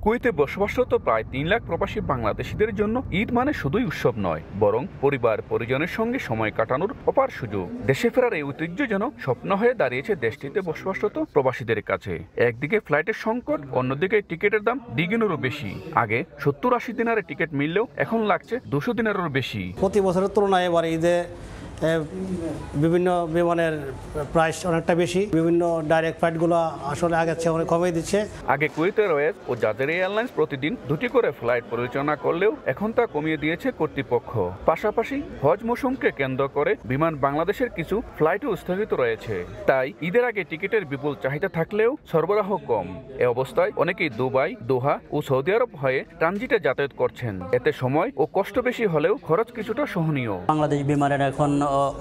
কুয়েতে বসবাসরত প্রায় 3 লাখ প্রবাসী বাংলাদেশিদের জন্য ঈদ মানে শুধুই উৎসব নয়, বরং পরিবার পরিজনের সঙ্গে সময় কাটানোর অপার সুযোগ। দেশে ফেরার এই ঐতিহ্য যেন স্বপ্ন হয়ে দাঁড়িয়েছে দেশটিতে বসবাসরত প্রবাসীদের কাছে। একদিকে ফ্লাইটের সংকট, অন্যদিকে টিকিটের দাম দ্বিগুণেরও বেশি। আগে 70-80 দিনারের টিকিট মিললেও এখন লাগছে 200 দিনারেরও বেশি। প্রতি বছরের তুলনায় এবার ঈদে বিভিন্ন বিমানের প্রাইস অনেকটা বেশি। বিভিন্ন ডাইরেক্ট ফ্লাইটগুলো আসলে আগের চেয়ে অনেক কমিয়ে দিচ্ছে। আগে কুয়েত এয়ারওয়েজ ও জাজের এয়ারলাইন্স প্রতিদিন 2টি করে ফ্লাইট পরিচালনা করলেও এখন তা কমিয়ে দিয়েছে কর্তৃপক্ষ। পাশাপাশি হজ মৌসুমকে কেন্দ্র করে বিমান বাংলাদেশের কিছু ফ্লাইটও স্থগিত রয়েছে। তাই ঈদের আগে টিকিটের বিপুল চাহিদা থাকলেও সরবরাহ কম। এ অবস্থায় অনেকেই দুবাই, দোহা ও সৌদি আরব হয়ে ট্রানজিটে যাতায়াত করছেন। এতে সময় ও কষ্ট বেশি হলেও খরচ কিছুটা সহনীয়। বাংলাদেশ বিমানের এখন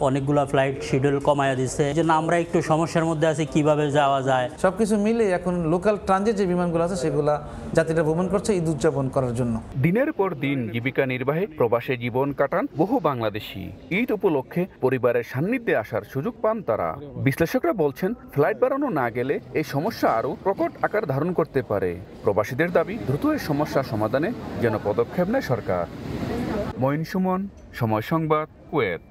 অনেকগুলো ফ্লাইট শিডিউল কমায়া দিচ্ছে, এই জন্য আমরা একটু সমস্যার মধ্যে আছি কিভাবে যাওয়া যায়। সবকিছু মিলে এখন লোকাল ট্রানজিট যে বিমানগুলো আছে সেগুলা যাত্রীরা ভ্রমণ করছে ঈদ উদযাপন করার জন্য। দিনের পর দিন জীবিকা নির্বাহে প্রবাসে জীবন কাটান বহু বাংলাদেশি। ঈদ উপলক্ষে পরিবারের সান্নিধ্যে আসার সুযোগ পান তারা। বিশ্লেষকরা বলছেন, ফ্লাইট বাড়ানো না গেলে এই সমস্যা আরও প্রকট আকার ধারণ করতে পারে। প্রবাসীদের দাবি, দ্রুত এই সমস্যা সমাধানে যেন পদক্ষেপ নেয় সরকার। মঈন সুমন, সময় সংবাদ, কুয়েত।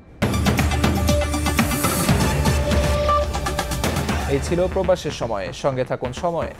এই ছিল প্রবাসের সময়। সঙ্গে থাকুন সময়ের।